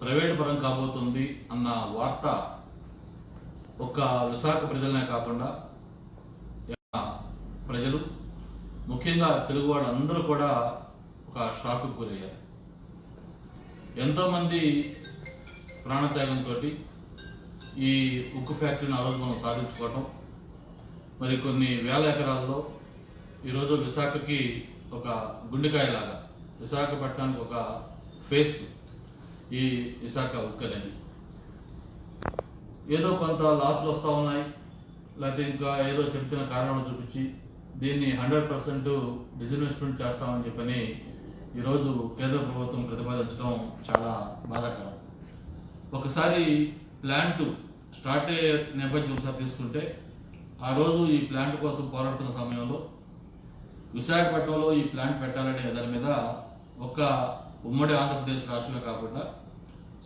Private పరం కాబోతుంది అన్న వార్త ఒక్క విశాఖ ప్రజలనే కాకుండా ప్రజలు ముఖ్యంగా తెలుగు వాళ్ళందరూ కూడా ఒక షాక్కు గురయ్యారు. ఎంతోమంది ప్రాణత్యాగంతో ఈ ఉక్కు ఫ్యాక్టరీని ఆ రోజు మనం సాధించుకోవటం, మరి కొన్ని వేల ఎకరాల్లో ఈరోజు విశాఖకి ఒక గుండెకాయలాగా, విశాఖపట్నానికి ఒక ఫేస్ ఈ విశాఖ ఉక్కు అనేది. ఏదో కొంత లాస్లు వస్తూ ఉన్నాయి, లేకపోతే ఇంకా ఏదో చిన్న చిన్న కారణాలు చూపించి దీన్ని 100% డిజిన్వెస్ట్మెంట్ చేస్తామని చెప్పని ఈరోజు కేంద్ర ప్రభుత్వం ప్రతిపాదించడం చాలా బాధాకరం. ఒకసారి ప్లాంట్ స్టార్ట్ అయ్యే నేపథ్యం ఒకసారి తీసుకుంటే, ఆ రోజు ఈ ప్లాంట్ కోసం పోరాడుతున్న సమయంలో విశాఖపట్నంలో ఈ ప్లాంట్ పెట్టాలనే దాని మీద ఒక ఉమ్మడి ఆంధ్రప్రదేశ్ రాష్ట్రమే కాకుండా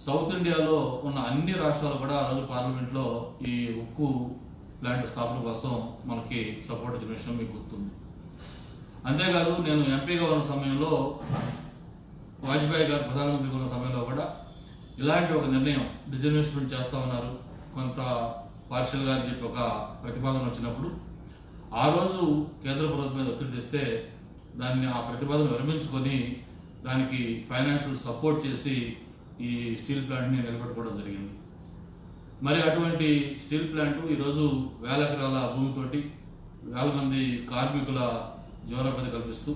సౌత్ ఇండియాలో ఉన్న అన్ని రాష్ట్రాలు కూడా ఆ రోజు పార్లమెంట్లో ఈ ఉక్కు ప్లాంట్ స్థాపన కోసం మనకి సపోర్ట్ ఇచ్చిన విషయం మీకు గుర్తుంది. అంతేకాదు, నేను ఎంపీగా ఉన్న సమయంలో, వాజ్పేయి గారు ప్రధానమంత్రిగా ఉన్న సమయంలో కూడా ఇలాంటి ఒక నిర్ణయం డిజిన్వెస్ట్మెంట్ చేస్తా ఉన్నారు కొంత పార్షియల్గా అని చెప్పి ఒక ప్రతిపాదన వచ్చినప్పుడు, ఆ రోజు కేంద్ర ప్రభుత్వం మీద ఒత్తిడి తెస్తే దాన్ని ఆ ప్రతిపాదన విరమించుకొని దానికి ఫైనాన్షియల్ సపోర్ట్ చేసి ఈ స్టీల్ ప్లాంట్ని నిలబెట్టుకోవడం జరిగింది. మరి అటువంటి స్టీల్ ప్లాంట్ ఈరోజు వేల ఎకరాల భూమితోటి వేల మంది కార్మికుల జీవనోపాధి కల్పిస్తూ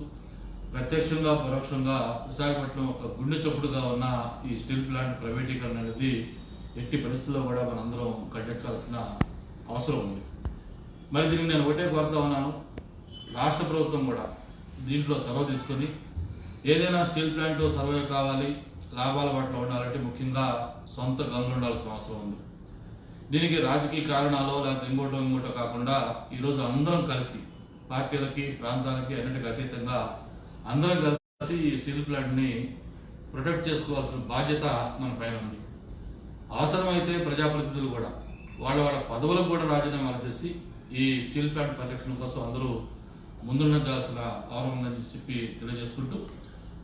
ప్రత్యక్షంగా పరోక్షంగా విశాఖపట్నం ఒక గుండె చప్పుడుగా ఉన్న ఈ స్టీల్ ప్లాంట్ ప్రైవేటీకరణ అనేది ఎట్టి పరిస్థితుల్లో కూడా మనందరం ఖండించాల్సిన అవసరం ఉంది. మరి దీనికి నేను ఒకటే కోరుతా ఉన్నాను, రాష్ట్ర ప్రభుత్వం కూడా దీంట్లో చొరవ తీసుకొని ఏదైనా స్టీల్ ప్లాంట్ సర్వే కావాలి, లాభాల పట్ల ఉండాలంటే ముఖ్యంగా సొంత గనులు ఉండాల్సిన అవసరం ఉంది. దీనికి రాజకీయ కారణాలు లేకపోతే ఇంకోటో కాకుండా ఈరోజు అందరం కలిసి పార్టీలకి, ప్రాంతాలకి అన్నిటికీ అతీతంగా అందరం కలిసి ఈ స్టీల్ ప్లాంట్ని ప్రొటెక్ట్ చేసుకోవాల్సిన బాధ్యత మన పైన ఉంది. అవసరమైతే ప్రజాప్రతినిధులు కూడా వాళ్ళ పదవులకు కూడా రాజీనామాలు చేసి ఈ స్టీల్ ప్లాంట్ పరిరక్షణ కోసం అందరూ ముందుండాల్సిన అవసరం ఉందని చెప్పి తెలియజేసుకుంటూ,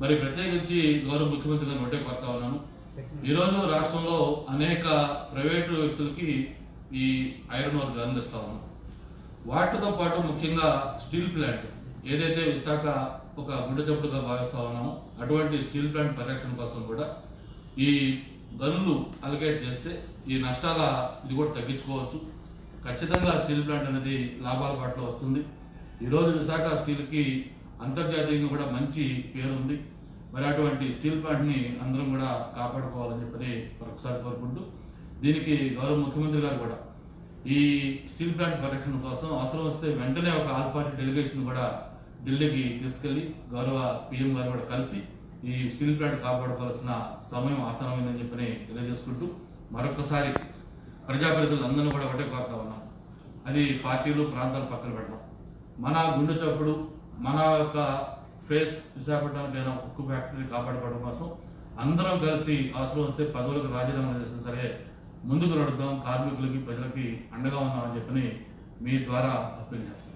మరి ప్రత్యేకించి గౌరవ ముఖ్యమంత్రి గారిని ఒకటే కోరుతా ఉన్నాను, ఈరోజు రాష్ట్రంలో అనేక ప్రైవేటు వ్యక్తులకి ఈ ఐరన్ ఓర్ గనులు ఇస్తా ఉన్నాం. వాటితో పాటు ముఖ్యంగా స్టీల్ ప్లాంట్ ఏదైతే విశాఖ ఒక గుండె చప్పుడుగా భావిస్తా ఉన్నామో అటువంటి స్టీల్ ప్లాంట్ పరిరక్షణ కోసం కూడా ఈ గనులు అలొకేట్ చేస్తే ఈ నష్టాల ఇది కూడా తగ్గించుకోవచ్చు. ఖచ్చితంగా స్టీల్ ప్లాంట్ అనేది లాభాల పట్ల వస్తుంది. ఈరోజు విశాఖ స్టీల్కి అంతర్జాతీయంగా కూడా మంచి పేరు ఉంది. మరి అటువంటి స్టీల్ ప్లాంట్ని అందరం కూడా కాపాడుకోవాలని చెప్పని మరొకసారి కోరుకుంటూ, దీనికి గౌరవ ముఖ్యమంత్రి గారు కూడా ఈ స్టీల్ ప్లాంట్ పరిరక్షణ కోసం అవసరం వస్తే వెంటనే ఒక ఆల్ పార్టీ డెలిగేషన్ కూడా ఢిల్లీకి తీసుకెళ్లి గౌరవ పిఎం గారు కూడా కలిసి ఈ స్టీల్ ప్లాంట్ కాపాడుకోవాల్సిన సమయం ఆసనమైందని చెప్పని తెలియజేసుకుంటూ, మరొకసారి ప్రజాప్రతినిధులందరూ కూడా ఒకటే కోరుతా ఉన్నాం, అది పార్టీలు ప్రాంతాలు పక్కన పెట్టడం, మన గుండె చప్పుడు మన యొక్క ఫేస్ విశాఖపట్నం ఉక్కు ఫ్యాక్టరీ కాపాడుకోవడం కోసం అందరం కలిసి అవసరం వస్తే పదవులకు రాజీనామా చేసినా సరే ముందుకు నడుద్దాం, కార్మికులకి ప్రజలకి అండగా ఉన్నామని చెప్పని మీ ద్వారా అప్పీల్ చేస్తాం.